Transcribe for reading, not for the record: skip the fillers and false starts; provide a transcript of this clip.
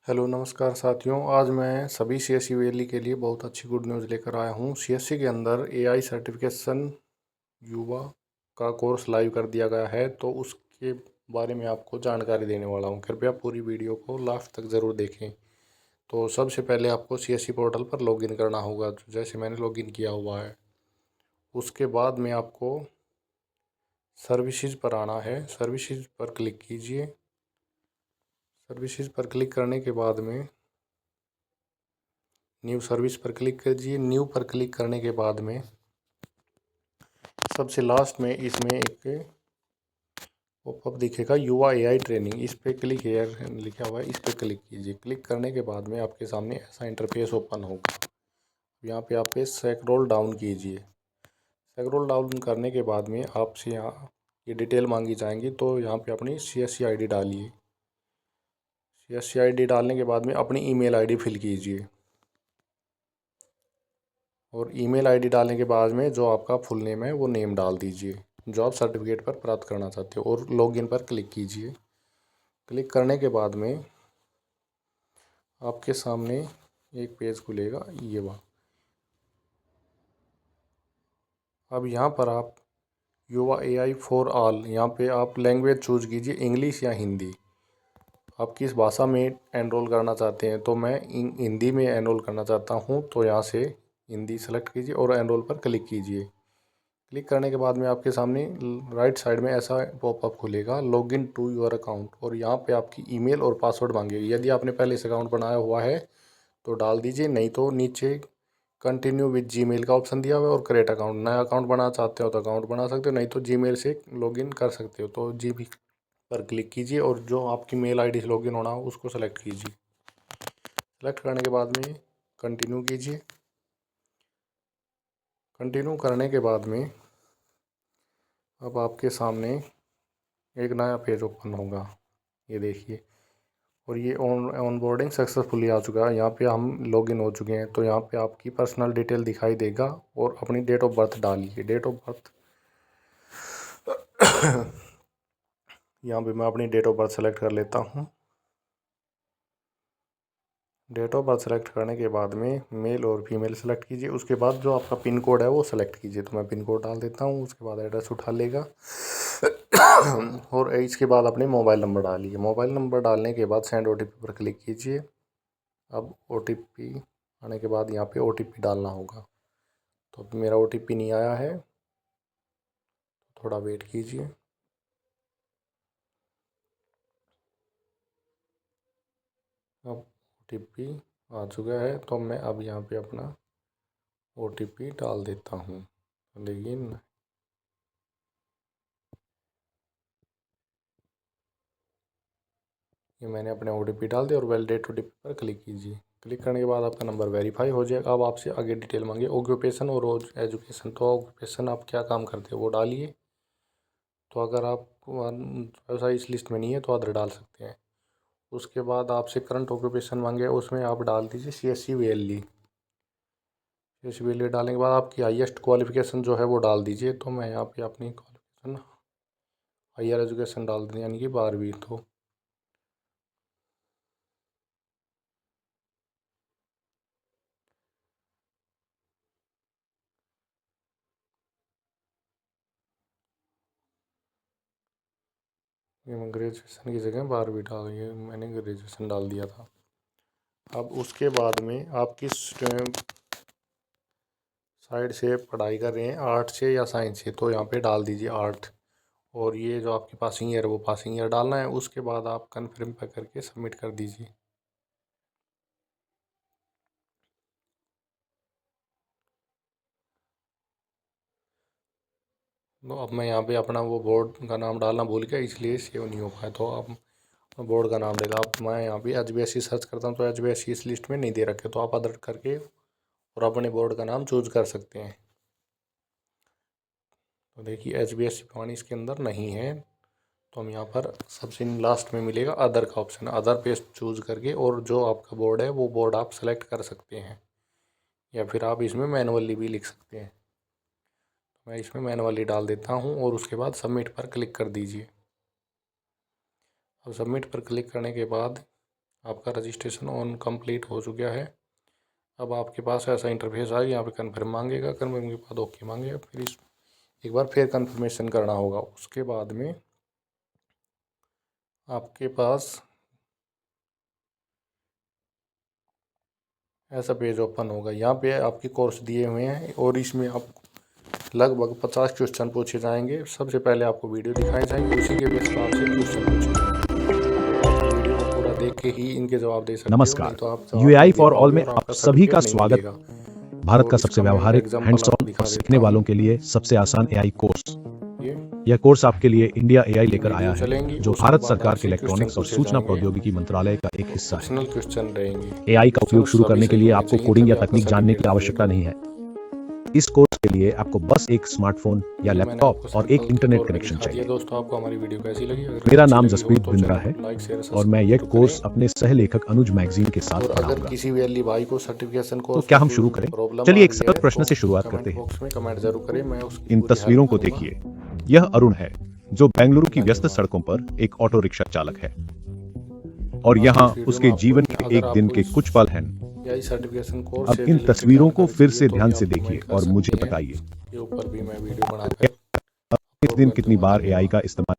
Hello नमस्कार साथियों। आज मैं सभी सीएससी वैली के लिए बहुत अच्छी गुड न्यूज़ लेकर आया हूँ। सीएससी के अंदर एआई सर्टिफिकेशन युवा का कोर्स लाइव कर दिया गया है, तो उसके बारे में आपको जानकारी देने वाला हूँ। कृपया पूरी वीडियो को लास्ट तक ज़रूर देखें। तो सबसे पहले आपको सीएससी पोर्टल पर लॉगिन करना होगा, जैसे मैंने लॉगिन किया हुआ है। उसके बाद में आपको सर्विसेज पर आना है। सर्विसेज पर क्लिक कीजिए। सर्विसेज पर क्लिक करने के बाद में न्यू सर्विस पर क्लिक कीजिए। न्यू पर क्लिक करने के बाद में सबसे लास्ट में इसमें एक पॉपअप दिखेगा, युवा एआई ट्रेनिंग। इस पर क्लिक हेयर लिखा हुआ है, इस पर क्लिक कीजिए। क्लिक करने के बाद में आपके सामने ऐसा इंटरफेस ओपन होगा। यहाँ पे आप स्क्रॉल डाउन कीजिए। स्क्रॉल डाउन करने के बाद में आपसे यहाँ ये डिटेल मांगी जाएंगी, तो यहाँ पे अपनी सीएससी आईडी डालिए। सीएससी आईडी डालने के बाद में अपनी ईमेल आईडी फिल कीजिए, और ईमेल आईडी डालने के बाद में जो आपका फुल नेम है वो नेम डाल दीजिए जो आप सर्टिफिकेट पर प्राप्त करना चाहते हो, और लॉगिन पर क्लिक कीजिए। क्लिक करने के बाद में आपके सामने एक पेज खुलेगा, ये वहाँ। अब यहाँ पर आप युवा एआई फॉर ऑल, यहाँ पे आप लैंग्वेज चूज कीजिए, इंग्लिश या हिंदी। आप किस भाषा में एनरोल करना चाहते हैं, तो मैं हिंदी में एनरोल करना चाहता हूँ, तो यहाँ से हिंदी सेलेक्ट कीजिए और एनरोल पर क्लिक कीजिए। क्लिक करने के बाद में आपके सामने राइट साइड में ऐसा पॉपअप खुलेगा, लॉगिन टू योर अकाउंट, और यहाँ पे आपकी ईमेल और पासवर्ड मांगेगी। यदि आपने पहले से अकाउंट बनाया हुआ है तो डाल दीजिए, नहीं तो नीचे कंटिन्यू विद जीमेल का ऑप्शन दिया हुआ है और क्रिएट अकाउंट, नया अकाउंट बनाना चाहते हो तो अकाउंट बना सकते हो, नहीं तो जीमेल से लॉगिन कर सकते हो। तो जी पर क्लिक कीजिए और जो आपकी मेल आईडी से लॉगिन होना हो उसको सेलेक्ट कीजिए। सेलेक्ट करने के बाद में कंटिन्यू कीजिए। कंटिन्यू करने के बाद में अब आपके सामने एक नया पेज ओपन होगा, ये देखिए। और ये ऑनबोर्डिंग सक्सेसफुली आ चुका है। यहाँ पे हम लॉगिन हो चुके हैं, तो यहाँ पे आपकी पर्सनल डिटेल दिखाई देगा, और अपनी डेट ऑफ बर्थ डालिए। डेट ऑफ बर्थ यहाँ पे मैं अपनी डेट ऑफ बर्थ सेलेक्ट कर लेता हूँ। डेट ऑफ बर्थ सेलेक्ट करने के बाद में मेल और फीमेल सेलेक्ट कीजिए। उसके बाद जो आपका पिन कोड है वो सेलेक्ट कीजिए, तो मैं पिन कोड डाल देता हूँ। उसके बाद एड्रेस उठा लेगा और इसके बाद अपने मोबाइल नंबर डालिए। मोबाइल नंबर डालने के बाद सेंड ओटीपी पर क्लिक कीजिए। अब ओटीपी आने के बाद यहाँ पे ओटीपी डालना होगा, तो अभी मेरा ओटीपी नहीं आया है, थोड़ा वेट कीजिए। अब ओटीपी आ चुका है, तो मैं अब यहाँ पे अपना ओटीपी डाल देता हूँ, लेकिन ये मैंने अपने ओटीपी डाल दिया और वैलिडेट ओटीपी पर क्लिक कीजिए। क्लिक करने के बाद आपका नंबर वेरीफाई हो जाएगा। अब आपसे आगे डिटेल मांगे, ऑक्यूपेशन और एजुकेशन। तो ऑक्यूपेशन आप क्या काम करते हो वो डालिए। तो अगर आप व्यवसाय इस लिस्ट में नहीं है तो अदर डाल सकते हैं। उसके बाद आपसे करंट ऑक्यूपेशन मांगे, उसमें आप डाल दीजिए सीएससी वैली। सीएससी वैली डालने के बाद आपकी हाईएस्ट क्वालिफिकेशन जो है वो डाल दीजिए। तो मैं यहाँ पे अपनी क्वालिफिकेशन हायर एजुकेशन डाल दी, यानी कि 12वीं। तो ये ग्रेजुएशन की जगह 12वीं डाल दी, मैंने ग्रेजुएशन डाल दिया था। अब उसके बाद में आप किस साइड से पढ़ाई कर रहे हैं, आर्ट से या साइंस से, तो यहाँ पे डाल दीजिए आर्ट। और ये जो आपकी पासिंग ईयर है वो पासिंग ईयर डालना है। उसके बाद आप कन्फर्म पर करके सबमिट कर दीजिए। तो अब मैं यहाँ पे अपना वो बोर्ड का नाम डालना भूल गया, इसलिए सेव नहीं हो पाया। तो अब बोर्ड का नाम देगा। अब मैं यहाँ पे एचबीएससी सर्च करता हूँ, तो एचबीएससी इस लिस्ट में नहीं दे रखे, तो आप अदर करके और अपने बोर्ड का नाम चूज कर सकते हैं। तो देखिए एचबीएससी पानी इसके अंदर नहीं है, तो हम यहाँ पर सबसे लास्ट में मिलेगा अदर का ऑप्शन, अदर पे चूज करके, और जो आपका बोर्ड है वो बोर्ड आप सेलेक्ट कर सकते हैं, या फिर आप इसमें मैनुअली भी लिख सकते हैं। मैं इसमें मैनुअली डाल देता हूँ, और उसके बाद सबमिट पर क्लिक कर दीजिए। अब सबमिट पर क्लिक करने के बाद आपका रजिस्ट्रेशन ऑन कंप्लीट हो चुका है। अब आपके पास ऐसा इंटरफेस आएगा, यहाँ पे कन्फर्म मांगेगा, कन्फर्म के बाद ओके मांगेगा, फिर एक बार फिर कन्फर्मेशन करना होगा। उसके बाद में आपके पास ऐसा पेज ओपन होगा। यहाँ पे आपके कोर्स दिए हुए हैं और इसमें आप लगभग 50 क्वेश्चन पूछे जाएंगे। सबसे पहले आपको वीडियो दिखाए जाएंगे, उसी के बेस पर आपसे क्वेश्चन पूछे जाएंगे। आप वीडियो को पूरा देख के ही इनके जवाब दे सकते हो, नहीं नमस्कार, तो आप जवाब यूएआई नहीं दे फॉर ऑल पाओगे में और आप आपका सभी का सर्टिफिकेट नहीं स्वागत। मिलेगा। भारत और का सबसे इसका मैं व्यावहारिक, एग्जाम्पल हैंड्स आपको ऑन दिखा और देता सीखने हूँ। वालों के लिए सबसे आसान एआई कोर्स। ये यह कोर्स आपके लिए इंडिया एआई लेकर आया वीडियो है, चलेंगी, जो उसके भारत बाद सरकार के आपसे क्वेश्चन इलेक्ट्रॉनिक्स और पूछे सूचना जाएंगे प्रौद्योगिकी मंत्रालय का एक हिस्सा है। ऑप्शनल क्वेश्चन रहेंगे। एआई का उपयोग शुरू सभी करने के सही लिए होने आपको चाहिए, कोडिंग तभी या आपका तकनीक जानने की सर्टिफिकेट आवश्यकता मिलेगा। नहीं है। इस कोर्स के लिए आपको बस एक स्मार्टफोन या ये मैंने आपको लैपटॉप और एक सैंपल के इंटरनेट तौर पे कनेक्शन दिखा दिया। चाहिए। दोस्तों, आपको हमारी वीडियो कैसी लगी? अगर मेरा अच्छी नाम लगी हो जसप्रीत तो बिंद्रा चैनल है को लाइक शेयर और मैं सब्सक्राइब यह जरूर कोर्स करें। अपने सह लेखक अनुज मैगजीन के साथ और अगर पढ़ाऊंगा। किसी वैली भाई को सर्टिफिकेशन तो कोर्स क्या में हम कोई शुरू करें? प्रॉब्लम आ चलिए एक रही सरल है प्रश्न तो से शुरुआत कमेंट करते हैं। बॉक्स में कमेंट जरूर करें, मैं उसकी इन पूरी तस्वीरों हेल्प को करूंगा। देखिए। यह अरुण है, जो बेंगलुरु की व्यस्त धन्यवाद। सड़कों पर एक ऑटो रिक्शा चालक है, और आज की यहाँ इस वीडियो में उसके आपको जीवन के अगर एक दिन आपको के इस कुछ पल हैं। एआई सर्टिफिकेशन कोर्स अब से इन रिलेटेड तस्वीरों को जानकारी फिर चाहिए से तो ध्यान भी से आप देखिए कमेंट कर और मुझे सकते हैं। बताइए, ये ऊपर भी मैं वीडियो बनाकर इस अपलोड दिन कर कितनी दूंगा। बार एआई धन्यवाद। का इस्तेमाल